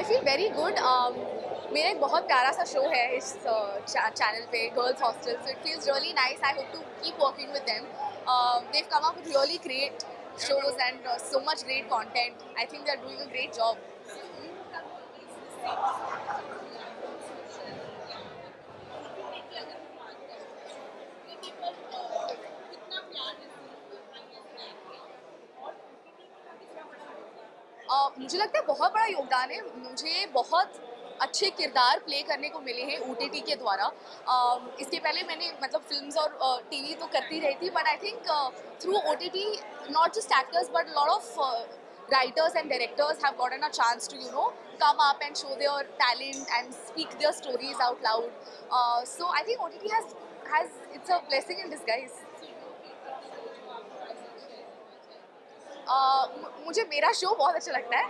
feel very good. मेरा एक बहुत प्यारा सा शो है इस चैनल पे, girls hostel. So it feels really nice. I hope to keep working with them. They've come up with really great shows and so much great content. I think they're doing a great job. मुझे लगता है बहुत बड़ा योगदान है. मुझे बहुत अच्छे किरदार प्ले करने को मिले हैं OTT के द्वारा. इसके पहले मैंने मतलब फिल्म्स और टीवी तो करती रही थी, but I think through OTT not just actors but a lot of writers and directors have gotten a chance to come up and show their talent and speak their stories out loud. So I think OTT has it's a blessing in disguise. मुझे मेरा show बहुत अच्छा लगता है,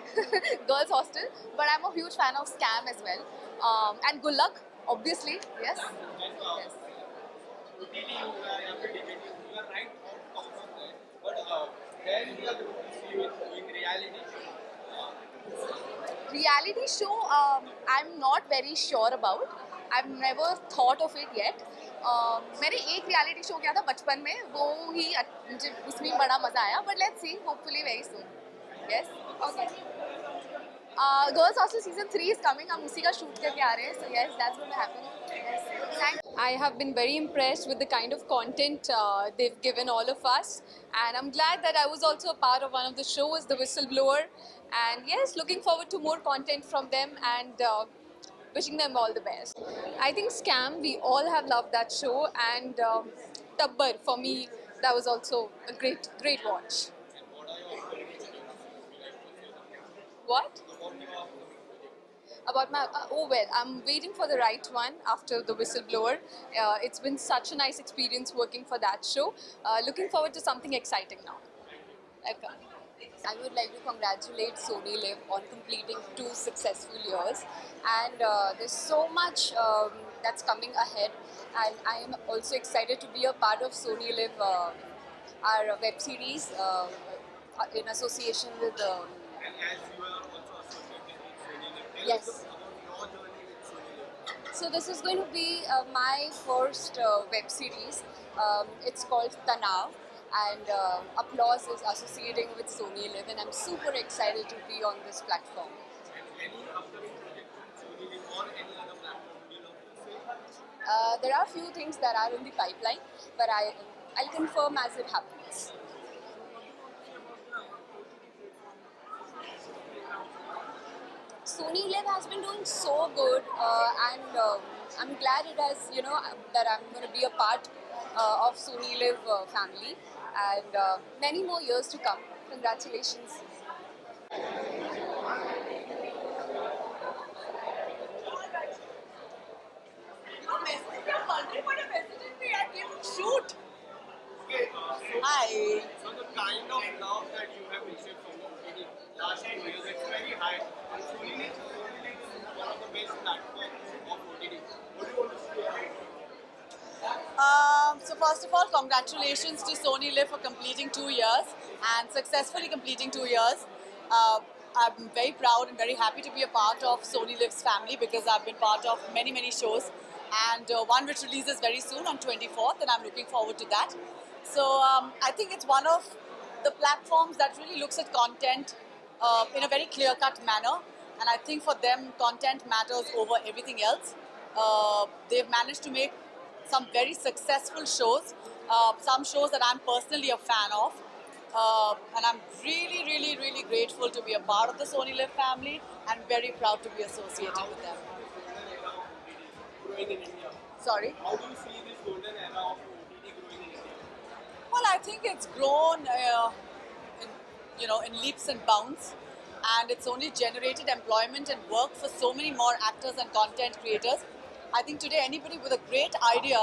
girls hostel, but I am a huge fan of scam as well and Gullak obviously. Yes. Reality show, I'm not very sure about. I've never thought of it yet. मैंने एक reality show किया था बचपन में, वो ही मुझे उसमें बड़ा मजा आया. But let's see, hopefully very soon. Yes. Okay. Girls hostel season 3 is coming. हम उसी का शूट करके आ रहे हैं. So yes, that's going to happen. Yes. Thank you. I have been very impressed with the kind of content they've given all of us, and I'm glad that I was also a part of one of the shows, The Whistleblower, and yes, looking forward to more content from them and wishing them all the best. I think Scam, we all have loved that show, and Tabbar, for me, that was also a great watch. What? About my I'm waiting for the right one after The Whistleblower. It's been such a nice experience working for that show. Looking forward to something exciting now. Okay. I would like to congratulate SONYLIV on completing 2 successful years, and there's so much that's coming ahead, and I am also excited to be a part of SONYLIV, our web series in association with And as you are also associated with SONYLIV, tell Yes. us about your journey with SONYLIV. So this is going to be my first web series. It's called Tanav, and Applause is associating with SONYLIV, and I'm super excited to be on this platform. And any upcoming project from SONYLIV or any other platform, would you love to say? There are a few things that are in the pipeline, but I'll confirm as it happens. SONYLIV has been doing so good, and I'm glad it has, that I'm going to be a part of SONYLIV family, and many more years to come. Congratulations. Shoot. Okay, Hi. so the kind of love that you have received from the OTT last 2 years, it's very high. And SONYLIV is one of the best platforms of OTT. What do you want to say about it? So first of all, congratulations to SONYLIV for completing 2 years and successfully completing 2 years. I'm very proud and very happy to be a part of SONYLIV's family because I've been part of many shows, and one which releases very soon on 24th, and I'm looking forward to that. So I think it's one of the platforms that really looks at content in a very clear-cut manner, and I think for them content matters over everything else. They've managed to make some very successful shows, some shows that I'm personally a fan of, and I'm really grateful to be a part of the SONYLIV family and very proud to be associated with them. Growing in India. Sorry. How do you see this golden era of OTT growing in India? Well, I think it's grown, in leaps and bounds, and it's only generated employment and work for so many more actors and content creators. I think today anybody with a great idea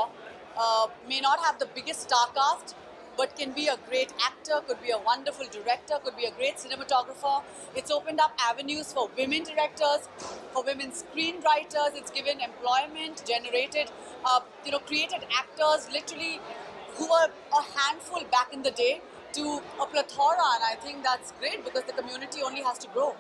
may not have the biggest star cast, but can be a great actor, could be a wonderful director, could be a great cinematographer. It's opened up avenues for women directors, for women screenwriters. It's given employment, generated, created actors literally who were a handful back in the day to a plethora, and I think that's great because the community only has to grow.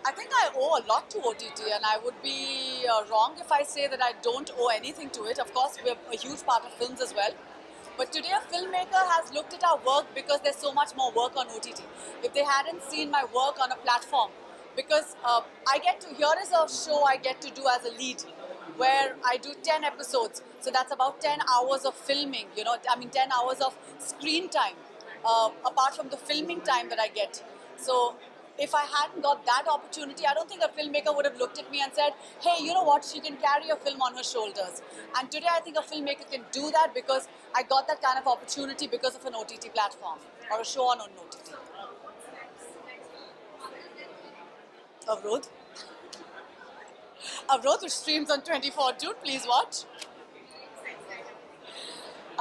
I think I owe a lot to OTT, and I would be wrong if I say that I don't owe anything to it. Of course, we're a huge part of films as well. But today, a filmmaker has looked at our work because there's so much more work on OTT. If they hadn't seen my work on a platform, because here is a show I get to do as a lead, where I do 10 episodes. So that's about 10 hours of filming, 10 hours of screen time, apart from the filming time that I get. So if I hadn't got that opportunity, I don't think a filmmaker would have looked at me and said, hey, you know what, she can carry a film on her shoulders. And today I think a filmmaker can do that because I got that kind of opportunity because of an OTT platform or a show on an OTT. Avrodh. Avrodh, which streams on 24 June, please watch.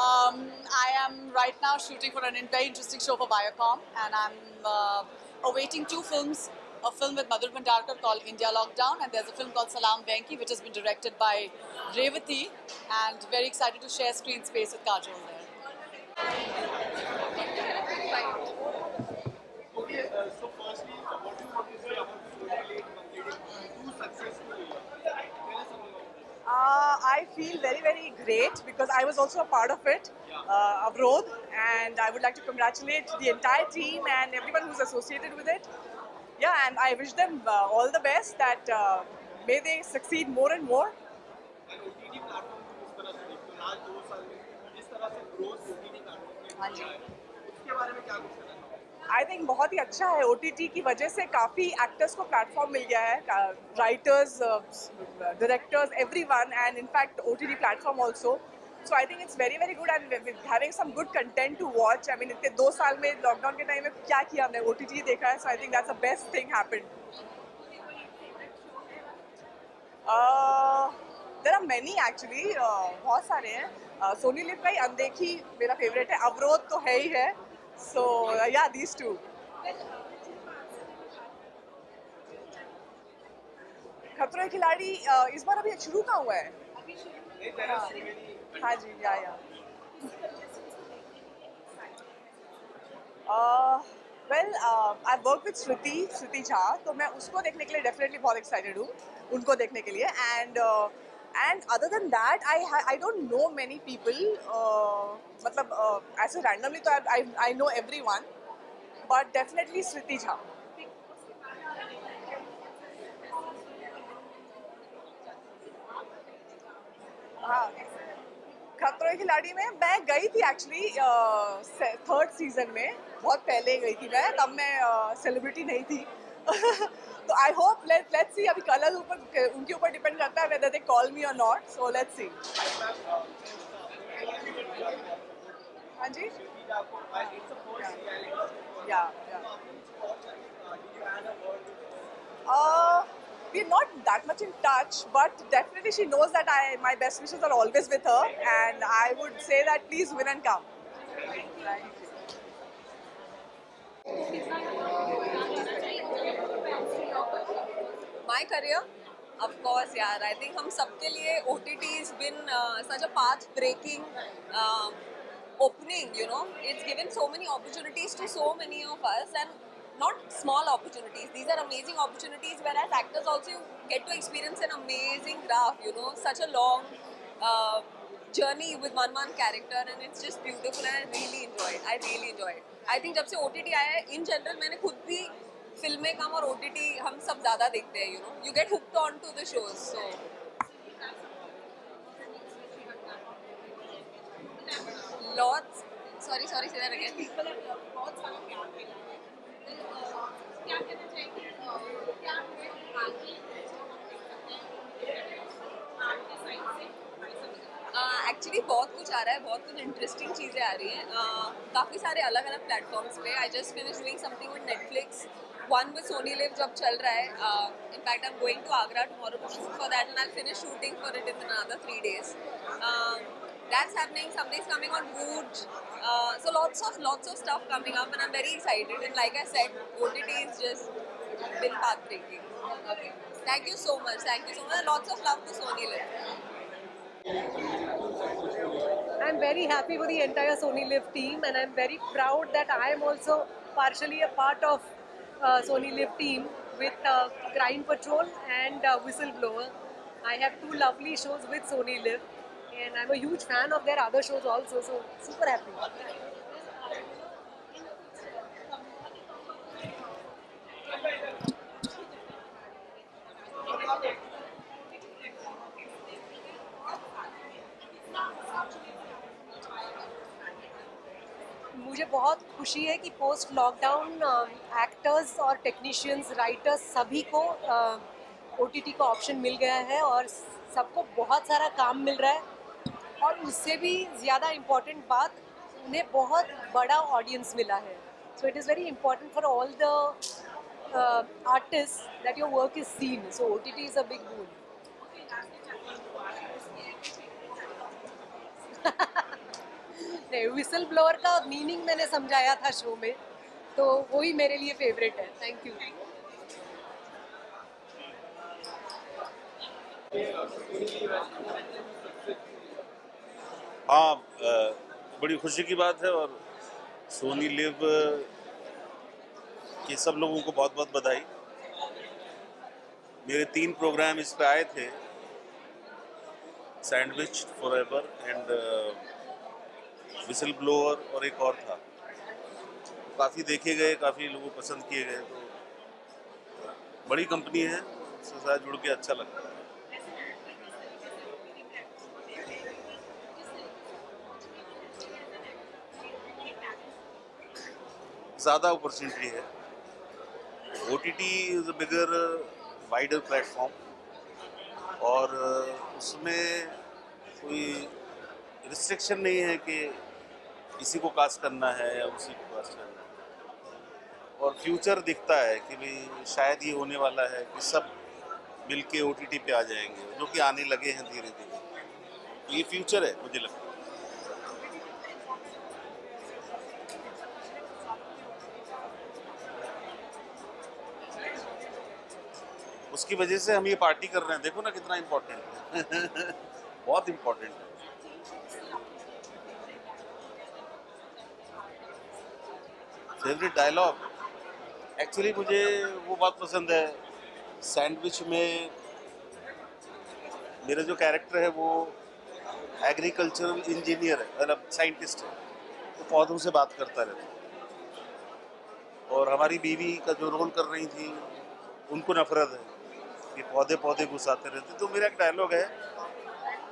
I am right now shooting for a very interesting show for Viacom, and I'm awaiting two films. A film with Madhur called India Lockdown, and there's a film called Salam Venki, which has been directed by Revati, and very excited to share screen space with Kajol there. Okay, so firstly, what do you want to say about SONYLIV completing two successful years? Tell us about it. I feel very, very great because I was also a part of it, Avrodh, and I would like to congratulate the entire team and everyone who's associated with it. Yeah, and I wish them all the best that may they succeed more and more. And OTT platform को किस तरह से देखते हो? Last 2 साल में जिस तरह से ग्रोथ OTT प्लेटफॉर्म हाँ ने जी। किया है, उसके बारे में क्या कुछ कहना चाहोगे? आई थिंक बहुत ही अच्छा है OTT की वजह से काफ़ी एक्टर्स को प्लेटफॉर्म मिल गया है writers directors everyone and in fact OTT platform also so I think it's very very good and having some good content to watch I mean इतने 2 साल में लॉकडाउन के टाइम में क्या किया हमने OTT देखा है so I think that's the best thing happened there are many actually बहुत सारे हैं सोनीलिव का ही अनदेखी मेरा फेवरेट है अवरोध तो है ही है सो या दीज टू खतरों के खिलाड़ी इस बार अभी शुरू कहाँ हुआ है नहीं, there are so many हाँ जी या वेल आई वर्क विद श्रुति झा तो मैं उसको देखने के लिए डेफिनेटली बहुत एक्साइटेड हूँ उनको देखने के लिए and other than that I don't know many people मतलब ऐसे रैंडमली तो I know everyone but definitely Shruti Jha हाँ खतरों के खिलाड़ी में मैं गई थी एक्चुअली 3rd सीजन में बहुत पहले गई थी मैं तब मैं सेलिब्रिटी नहीं थी तो आई होप लेट्स सी अभी कलर ऊपर उनके ऊपर डिपेंड करता है वेदर दे कॉल मी और नॉट सो लेट्स सी हाँ जी या we're not that much in touch, but definitely she knows that my best wishes are always with her, and I would say that please win and come. My career, of course, yeah. I think हम सबके लिए OTT has been such a path-breaking opening. You know, it's given so many opportunities to so many of us, and not small opportunities. These are amazing opportunities where as actors also you get to experience an amazing craft, you know, such a long journey with one character and it's just beautiful and I really enjoy it. I really enjoy it. I think जब से OTT आया है, in general मैंने खुद भी फिल्में कम और OTT हम सब ज़्यादा देखते हैं, you know. You get hooked on to the shows, so. Lots. Sorry, say that again. Actually बहुत कुछ आ रहा है बहुत कुछ इंटरेस्टिंग चीज़ें आ रही हैं काफ़ी सारे अलग अलग प्लेटफॉर्म्स पे I just finish doing something with Netflix one with SonyLIV जब चल रहा है in fact I am going to Agra tomorrow to shoot for that and I finish shooting for it in another 3 days that's happening something's coming on Vooj so lots of stuff coming up and I'm very excited and like I said OTT is just been path breaking thank you so much lots of love to SONYLIV I'm very happy for the entire SONYLIV team and I'm very proud that I am also partially a part of SONYLIV team with Crime Patrol and Whistleblower. I have two lovely shows with Sony Live, and I'm a huge fan of their other shows also, so super happy. मुझे बहुत खुशी है कि post lockdown actors और technicians writers सभी को OTT का option मिल गया है और सबको बहुत सारा काम मिल रहा है और उससे भी ज़्यादा इम्पोर्टेंट बात उन्हें बहुत बड़ा ऑडियंस मिला है. So it is very important for all the artist that your work is seen. So OTT is a big boon. नहीं, विसल ब्लोअर का मीनिंग मैंने समझाया था शो में, तो वही मेरे लिए फेवरेट है. Thank you. हाँ, बड़ी खुशी की बात है और सोनी लिव के सब लोगों को बहुत बहुत बधाई. मेरे 3 प्रोग्राम इस पे आए थे, sandwich forever and whistle blower और एक और था. काफ़ी देखे गए, काफ़ी लोगों को पसंद किए गए, तो बड़ी कंपनी है, उसके साथ जुड़ के अच्छा लगता है. ज़्यादा अपॉर्चुनिटी है. OTT is a bigger wider platform और उसमें कोई रिस्ट्रिक्शन नहीं है कि इसी को कास्ट करना है या उसी को कास्ट करना है. और फ्यूचर दिखता है कि भाई शायद ये होने वाला है कि सब मिलके ओटीटी पे आ जाएंगे, जो कि आने लगे हैं धीरे धीरे. तो ये फ्यूचर है मुझे लगता है. उसकी वजह से हम ये पार्टी कर रहे हैं. देखो ना कितना इम्पोर्टेंट है. बहुत इम्पोर्टेंट है. फेवरेट डायलॉग एक्चुअली मुझे वो बहुत पसंद है. सैंडविच में मेरा जो कैरेक्टर है वो एग्रीकल्चरल इंजीनियर है, मतलब साइंटिस्ट है, तो पौधों से बात करता रहता है. और हमारी बीवी का जो रोल कर रही थी उनको नफरत है कि पौधे पौधे घुसाते रहते. तो मेरा एक डायलॉग है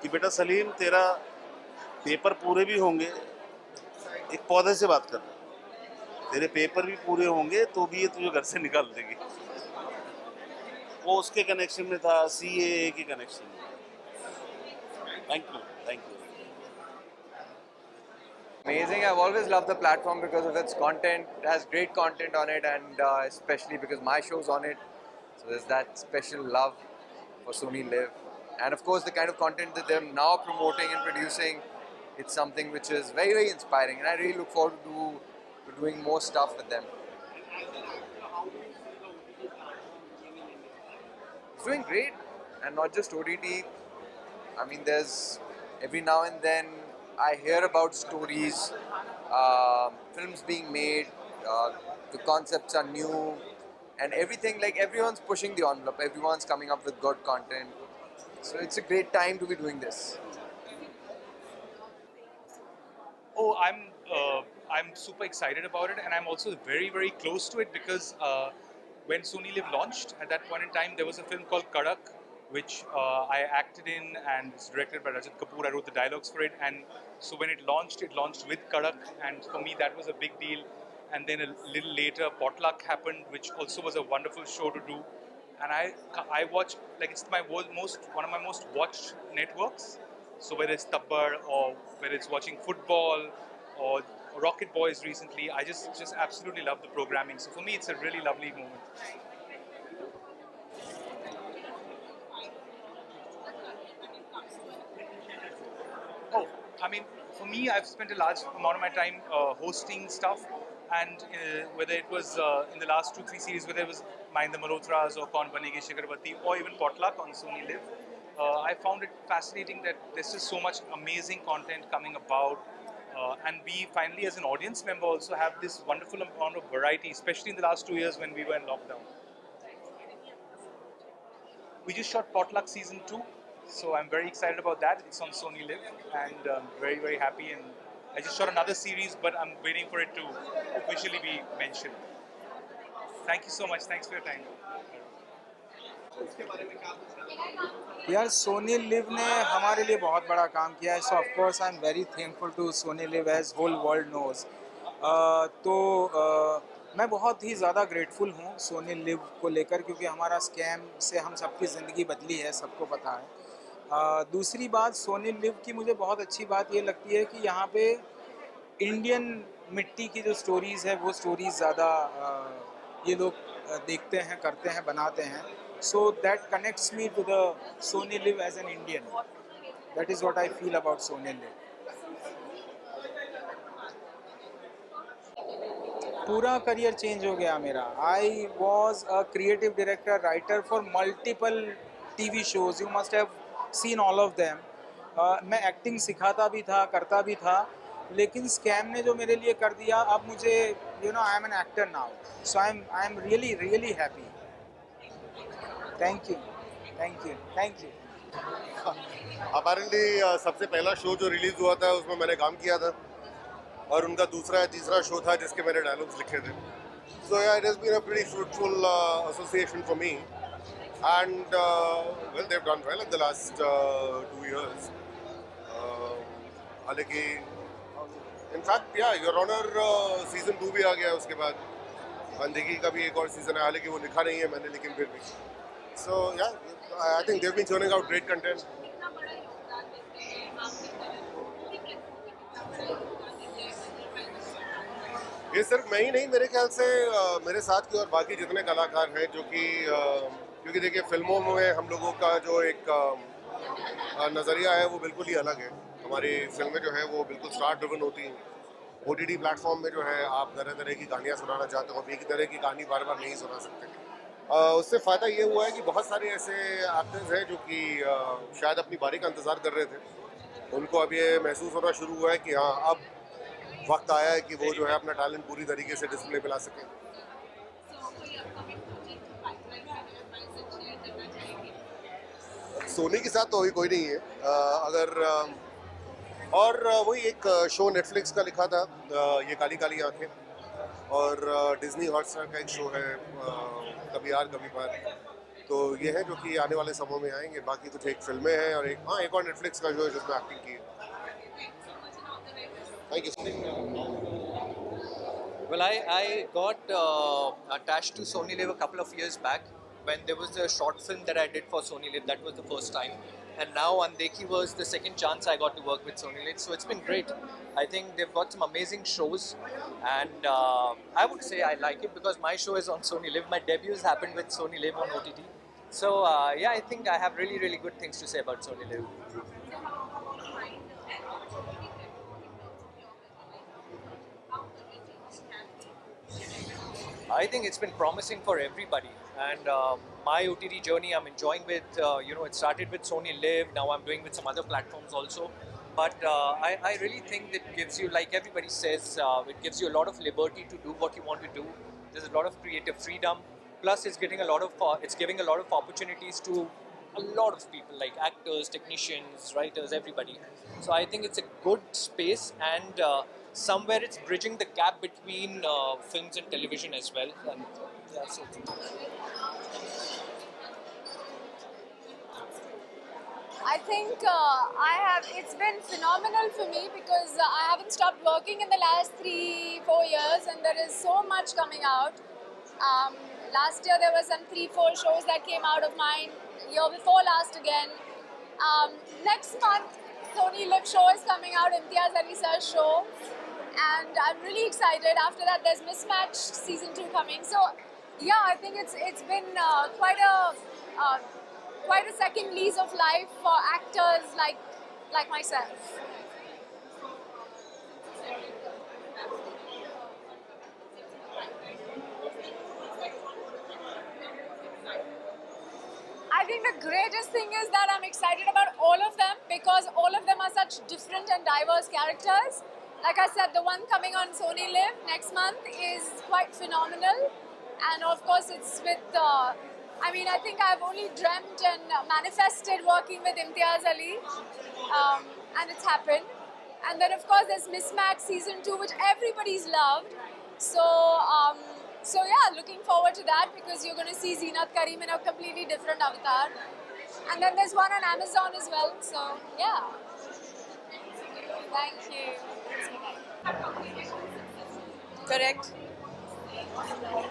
कि बेटा सलीम, तेरा पेपर पूरे भी होंगे, एक पौधे से बात कर, तेरे पेपर भी पूरे होंगे तो भी ये तुझे घर से निकाल देगी. वो उसके कनेक्शन में था, सीएए के कनेक्शन में. Thank you, thank you. Amazing. I've always loved the platform because of its content. It has great content on it, and especially because my show's on it. So there's that special love for Sony Live. And of course, the kind of content that they're now promoting and producing, it's something which is very, very inspiring. And I really look forward to doing more stuff with them. It's doing great. And not just OTT. I mean, there's every now and then I hear about stories, films being made, the concepts are new, and everything, like everyone's pushing the envelope, everyone's coming up with good content. So it's a great time to be doing this. Oh, I'm super excited about it, and I'm also very, very close to it because when SONYLIV launched, at that point in time, there was a film called Kadak, which I acted in, and it's directed by Rajat Kapoor. I wrote the dialogues for it, and so when it launched with Kadak, and for me that was a big deal. And then a little later, Potluck happened, which also was a wonderful show to do. And I watch, like, it's one of my most watched networks. So whether it's Tabbar or whether it's watching football or Rocket Boys recently, I just absolutely love the programming. So for me, it's a really lovely moment. Oh, I mean, for me, I've spent a large amount of my time hosting stuff, and whether it was in the last 2-3 series, whether it was Mind the Malhotras or Kaun Banegi Shikarpati or even Potluck on Sony Live, I found it fascinating that there's just so much amazing content coming about, and we finally, as an audience member, also have this wonderful amount of variety, especially in the last 2 years when we were in lockdown. we just shot Potluck season 2, so I'm very excited about that. It's on SONYLIV, and very very happy. And I just shot another series, but I'm waiting for it to officially be mentioned. Thank you so much. Thanks for your time. यार Soni live ने हमारे लिए बहुत बड़ा काम किया है, so of course I am very thankful to Sony LIV as whole world knows. तो मैं बहुत ही ज़्यादा ग्रेटफुल हूँ सोनी लिव को लेकर, क्योंकि हमारा स्कैम से हम सबकी ज़िंदगी बदली है, सबको पता है। दूसरी बात, सोनी लिव की मुझे बहुत अच्छी बात ये लगती है कि यहाँ पे इंडियन मिट्टी की जो स्टोरीज़ है वो स्टोरीज़ ज़्यादा ये लोग देखते हैं, करते हैं, बनाते हैं। So that connects me to the Sony LIV as an Indian. That is what I feel about Sony LIV. पूरा करियर चेंज हो गया मेरा। I was a creative director, writer for multiple TV shows. You must have seen all of them. मैं acting सिखाता भी था, करता भी था, लेकिन स्कैम ने जो मेरे लिए कर दिया, अब मुझे I am an actor now, so I am really really happy. Thank you, thank you, thank you. Apparently सबसे पहला शो जो रिलीज हुआ था उसमें मैंने काम किया था, और उनका दूसरा या तीसरा शो था जिसके मैंने डायलॉग्स लिखे थे। So it has been a pretty fruitful association for me, and well they have done well in the last 2 years। हालांकि इनफैक्ट या योर ऑनर सीजन 2 भी आ गया, उसके बाद बंदगी का भी एक और सीजन है, हालांकि वो लिखा नहीं है मैंने, लेकिन फिर भी। So yeah I think they have been churning out great content. ये सिर्फ मैं ही नहीं, मेरे ख्याल से मेरे साथ के और बाकी जितने कलाकार हैं जो कि क्योंकि देखिए फिल्मों में हम लोगों का जो एक नज़रिया है वो बिल्कुल ही अलग है। हमारी फिल्में जो है वो बिल्कुल स्टार ड्रिवन होती हैं। OTT प्लेटफॉर्म में जो है आप तरह तरह की कहानियाँ सुनाना चाहते हो, एक ही तरह की कहानी बार बार नहीं सुना सकते। उससे फ़ायदा ये हुआ है कि बहुत सारे ऐसे एक्टर्स हैं जो कि शायद अपनी बारी का इंतज़ार कर रहे थे, उनको अब ये महसूस होना शुरू हुआ है कि हाँ अब वक्त आया है कि वो जो है अपना टैलेंट पूरी तरीके से डिस्प्ले पे ला सकें। सोनी के साथ तो अभी कोई नहीं है। और वही एक शो नेटफ्लिक्स का लिखा था, ये काली काली आंखें, और डिज्नी हॉटस्टार का एक शो है कभी यार कभी पार। तो ये है जो कि आने वाले समय में आएंगे। बाकी कुछ एक फिल्में हैं और एक और नेटफ्लिक्स का शो है जिसमें एक्टिंग की है। Thank you. Well, I got attached to SONYLIV a couple of years back when there was a short film that I did for SONYLIV. That was the first time. And now Andeki was the second chance I got to work with SONYLIV. So it's been great. I think they've got some amazing shows. And I would say I like it because my show is on SONYLIV. My debut has happened with SONYLIV on OTT. So yeah, I think I have really, really good things to say about SONYLIV. I think it's been promising for everybody, and my OTT journey I'm enjoying with, it started with SONYLIV, now I'm doing with some other platforms also, but I really think that gives you, like everybody says, it gives you a lot of liberty to do what you want to do. There's a lot of creative freedom, plus it's giving a lot of opportunities to a lot of people like actors, technicians, writers, everybody. So I think it's a good space, and somewhere it's bridging the gap between films and television as well. And that's it. I think it's been phenomenal for me because I haven't stopped working in the last 3-4 years, and there is so much coming out. Last year there were some 3-4 shows that came out of mine, year before last again. Next month, SONYLIV show is coming out, Imtiaz Ali Sir's show, and I'm really excited. After that, there's Mismatch season 2 coming. So, yeah, I think it's been quite a second lease of life for actors like myself. I think the greatest thing is that I'm excited about all of them because all of them are such different and diverse characters. Like I said, the one coming on SONYLIV next month is quite phenomenal, and of course it's with I mean, I think I've only dreamt and manifested working with Imtiaz Ali, and it's happened. And then, of course, there's Mismatch season 2, which everybody's loved. So, so yeah, looking forward to that because you're going to see Zeenat Karim in a completely different avatar. And then there's one on Amazon as well. So, yeah. Thank you. Correct.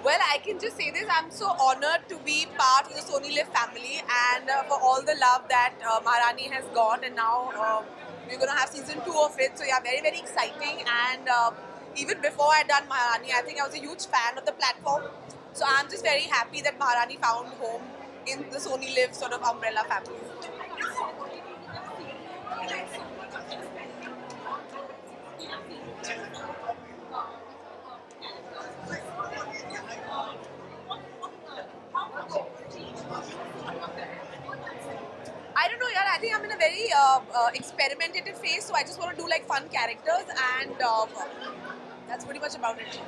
Well, I can just say this. I'm so honored to be part of the SONYLIV family and for all the love that Maharani has got. And now we're going to have season 2 of it. So, yeah, very, very exciting. And even before I done Maharani, I think I was a huge fan of the platform. So, I'm just very happy that Maharani found home in the SONYLIV sort of umbrella family. I don't know, yeah. I think I'm in a very experimentative phase, so I just want to do like fun characters, and that's pretty much about it.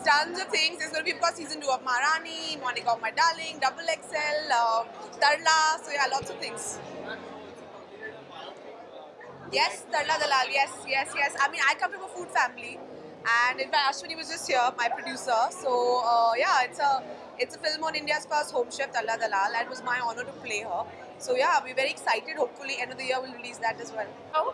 Tons of things. There's going to be, of course, season 2 of Maharani, Monica of My Darling, Double XL, Tarla. So yeah, lots of things. Yes, Tarla Dalal. Yes, yes, yes. I mean, I come from a food family, and in fact, Ashwini was just here, my producer. So yeah, it's a film on India's first home chef, Tarla Dalal, and it was my honor to play her. So yeah, we're very excited. Hopefully, end of the year we'll release that as well. Oh.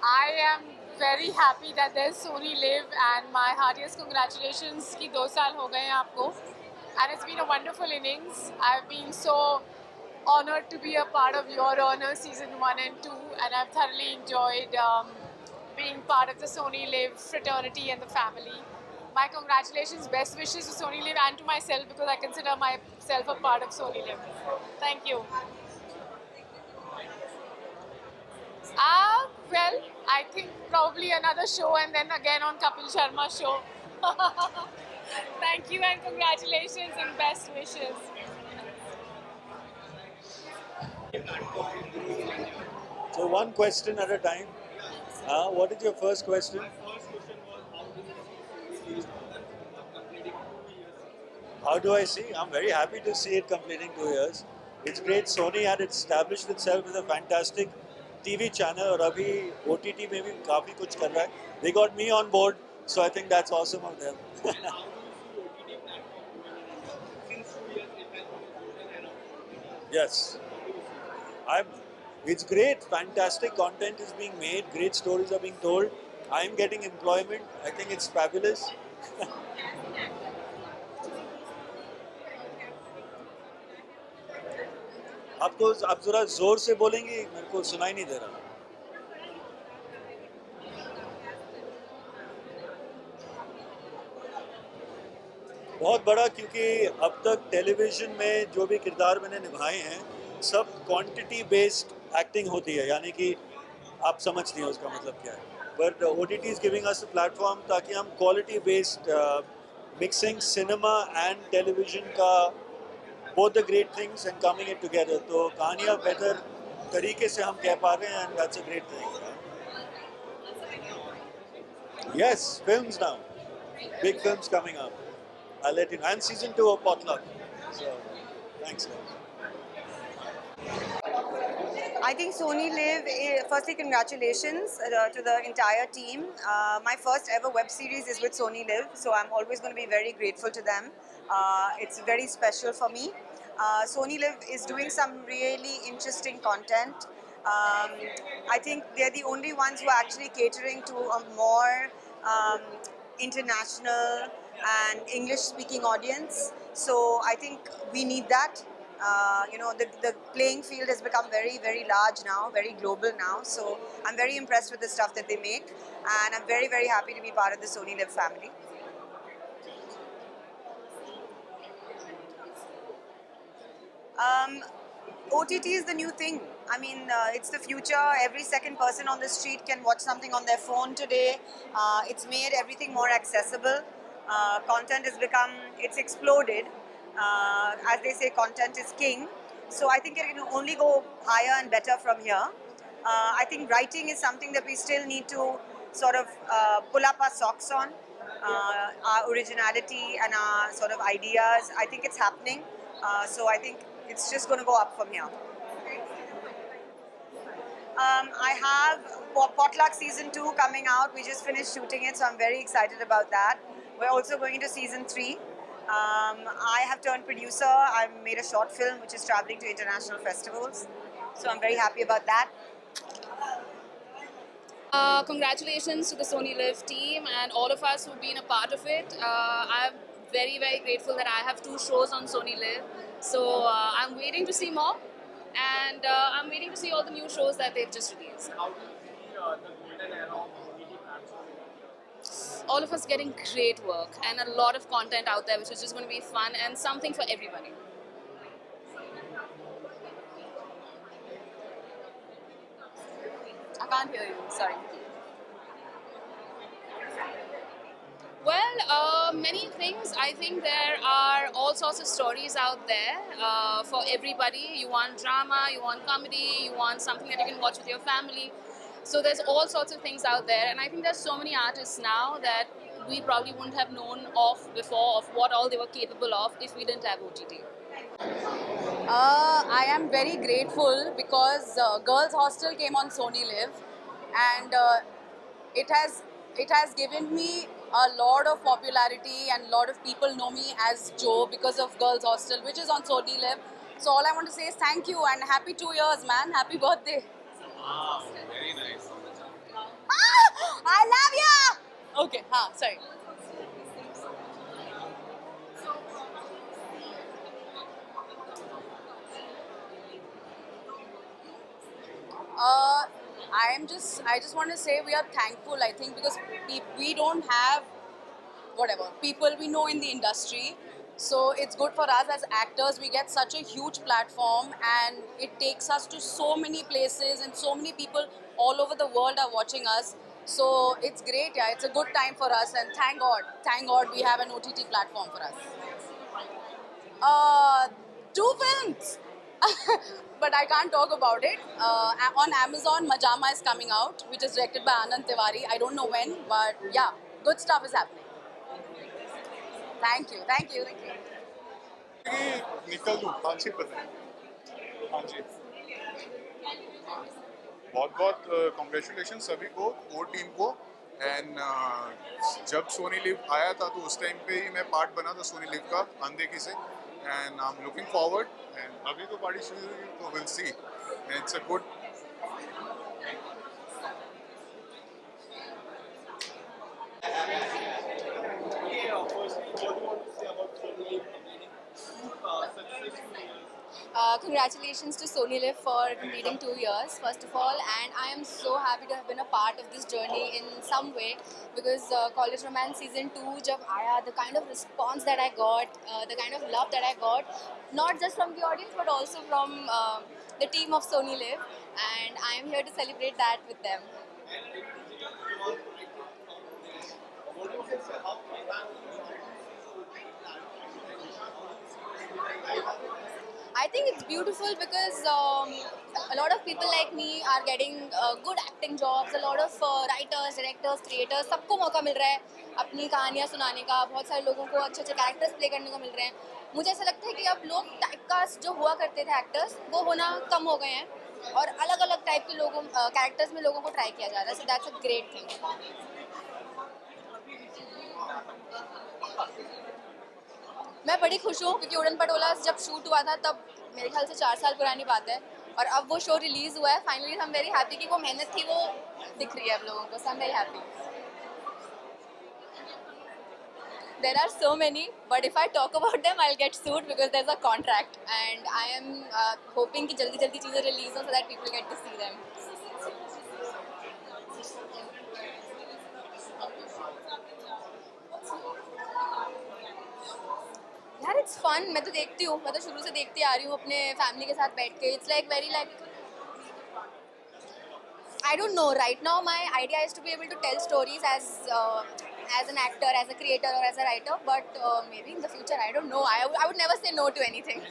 I am very happy that there's SONYLIV and my heartiest congratulations कि 2 साल हो गए हैं आपको. And it's been a wonderful innings. I've been so honored to be a part of your honor season 1 and 2, and I've thoroughly enjoyed being part of the SONYLIV fraternity and the family. My congratulations, best wishes to SONYLIV and to myself because I consider myself a part of SONYLIV. Thank you. Well, I think probably another show and then again on Kapil Sharma show. Thank you and congratulations and best wishes. So one question at a time. What is your first question? How do I see? I'm very happy to see it completing 2 years. It's great. Sony had established itself as a fantastic TV channel और अभी OTT में भी काफी कुछ कर रहा है. They got me on board, so I think that's awesome of them. Yes. It's great. Fantastic content is being made. Great stories are being told. I'm getting employment. I think it's fabulous. आपको आप जरा जोर से बोलेंगे मेरे को सुनाई नहीं दे रहा. बहुत बड़ा क्योंकि अब तक टेलीविजन में जो भी किरदार मैंने निभाए हैं सब क्वांटिटी बेस्ड एक्टिंग होती है यानी कि आप समझती हैं उसका मतलब क्या है. But OTT is giving us a platform ताकि हम quality based mixing cinema and television का both the great things and coming it together. तो कहानियाँ बेहतर तरीके से हम कह पा रहे हैं and that's a great thing. Yes, films now. Big films coming up. I'll let you know. And season 2 of Potluck. So, thanks guys. I think SONYLIV, firstly congratulations to the entire team. My first ever web series is with SONYLIV, so I'm always going to be very grateful to them. It's very special for me. SONYLIV is doing some really interesting content. I think they're the only ones who are actually catering to a more international and English-speaking audience. So I think we need that. The playing field has become very, very large now, very global now. So I'm very impressed with the stuff that they make, and I'm very, very happy to be part of the SONYLIV family. OTT is the new thing. I mean, it's the future. Every second person on the street can watch something on their phone today. It's made everything more accessible. Content has become, it's exploded. As they say, content is king. So I think it can only go higher and better from here. I think writing is something that we still need to sort of pull up our socks on. Our originality and our sort of ideas, I think it's happening. So I think it's just going to go up from here. I have Potluck Season 2 coming out. We just finished shooting it, so I'm very excited about that. We're also going into Season 3. I have turned producer. I've made a short film which is traveling to international festivals. So I'm very happy about that. Congratulations to the SONYLIV team and all of us who've been a part of it. I'm very, very grateful that I have 2 shows on SONYLIV. So I'm waiting to see more. And I'm waiting to see all the new shows that they've just released. How do you see the golden era of OTT platforms? All of us getting great work and a lot of content out there, which is just going to be fun and something for everybody. I can't hear you, sorry. Well, many things. I think there are all sorts of stories out there for everybody. You want drama, you want comedy, you want something that you can watch with your family. So there's all sorts of things out there, and I think there's so many artists now that we probably wouldn't have known of before of what all they were capable of if we didn't have OTT. I am very grateful because Girls Hostel came on SONYLIV, and it has given me a lot of popularity, and a lot of people know me as Joe because of Girls Hostel, which is on SONYLIV. So all I want to say is thank you and happy 2 years, man. Happy birthday. Wow, very nice. I love you. Okay, sorry. I just want to say we are thankful, I think, because we don't have people we know in the industry. So it's good for us as actors. We get such a huge platform and it takes us to so many places, and so many people all over the world are watching us. So it's great, yeah. It's a good time for us, and thank God we have an OTT platform for us. 2 films, but I can't talk about it. On Amazon, Majama is coming out, which is directed by Anand Tiwari. I don't know when, but yeah, good stuff is happening. Thank you. निकल दूँ 5-6%. हाँ जी. बहुत congratulation सभी को, core team को. And जब SonyLIV आया था तो उस टाइम पे ही मैं पार्ट बना था सोनीलिव का अनदेखी से. And I am looking forward. And अभी तो पार्टी शुरू हुई तो will see. And it's a good. Congratulations to SONYLIV for completing 2 years, first of all, and I am so happy to have been a part of this journey in some way, because College Romance Season 2 jab aaya, the kind of response that I got, the kind of love that I got, not just from the audience but also from the team of SONYLIV, and I am here to celebrate that with them. I think it's beautiful because a lot of people like me are getting good acting jobs. A lot of writers, directors, creators, सबको मौका मिल रहा है अपनी कहानियाँ सुनाने का. बहुत सारे लोगों को अच्छे कैरेक्टर्स प्ले करने को मिल रहे हैं. मुझे ऐसा लगता है कि अब लोग टाइपकास्ट जो हुआ करते थे एक्टर्स, वो होना कम हो गए हैं और अलग अलग टाइप के लोगों कैरेक्टर्स में लोगों को ट्राई किया जा रहा है. So that's a great thing. मैं बड़ी खुश हूँ क्योंकि उड़न पटोला जब शूट हुआ था तब मेरे ख्याल से 4 साल पुरानी बात है, और अब वो शो रिलीज हुआ है. फाइनली हम वेरी हैप्पी कि वो मेहनत थी वो दिख रही है अब लोगों को. So I am very happy. There are so many, but if I talk about them, I'll get sued because there's a contract, and I am hoping कि जल्दी चीज़ें रिलीज हो so that people get to see them. यार it's fun. मैं तो देखती हूँ, मैं तो शुरू से देखती आ रही हूँ अपने फैमिली के साथ बैठ के. It's like very like I don't know. Right now, my idea is to be able to tell stories as an actor, as a creator, or as a writer. But maybe in the future, I don't know. I would never say no to anything.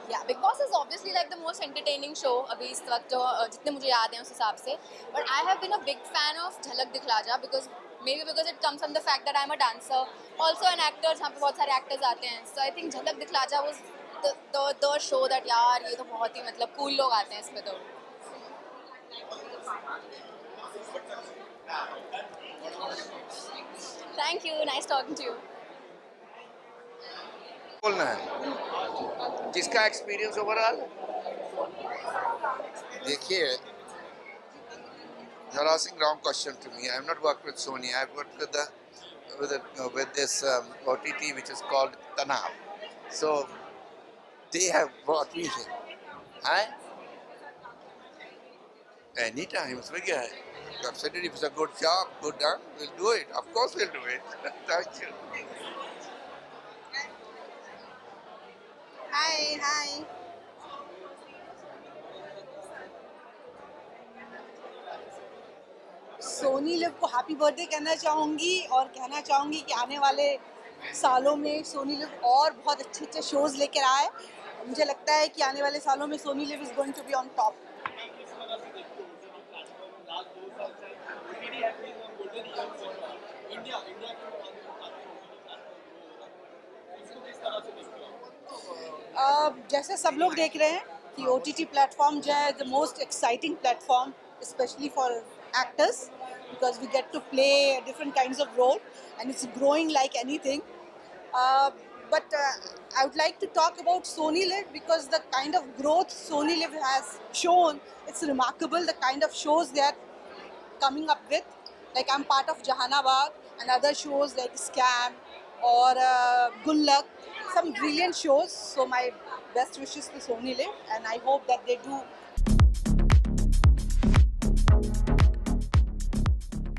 Yeah, Big Boss is obviously like the most entertaining show अभी इस वक्त जो जितने मुझे याद हैं उस हिसाब से. But I have been a big fan of झलक दिखला जा because maybe because it comes from the fact that I'm a dancer, also an actor जहाँ पे बहुत सारे actors आते हैं. So I think झलक दिखला जा was the show that यार ये तो बहुत ही मतलब cool लोग आते हैं इस पे तो. Thank you, nice talking to you. बोलना है जिसका एक्सपीरियंस ओवरऑल देखिए you're asking wrong question to me. I have not worked with Sony. I have worked with this OTT which is called Tanav. So they have brought me here. Anytime, it's big. I've said it, if it's a good job, good done, we'll do it. Of course we'll do it. Thank you. Hi. Sony LIV को happy birthday कहना चाहूँगी और कहना चाहूँगी कि आने वाले सालों में सोनी लिव और बहुत अच्छे शोज़ लेकर आए. मुझे लगता है कि आने वाले सालों में Sony LIV is going to be on top. जैसे सब लोग देख रहे हैं कि OTT प्लेटफॉर्म जो है the most exciting platform specially for actors because we get to play different kinds of role and it's growing like anything. But I would like to talk about SONYLIV because the kind of growth SONYLIV has shown, it's remarkable the kind of shows they are coming up with. Like I'm part of Jahanabad and other shows like Scam or Good Luck, some brilliant shows. So my best wishes to SONYLIV and I hope that they do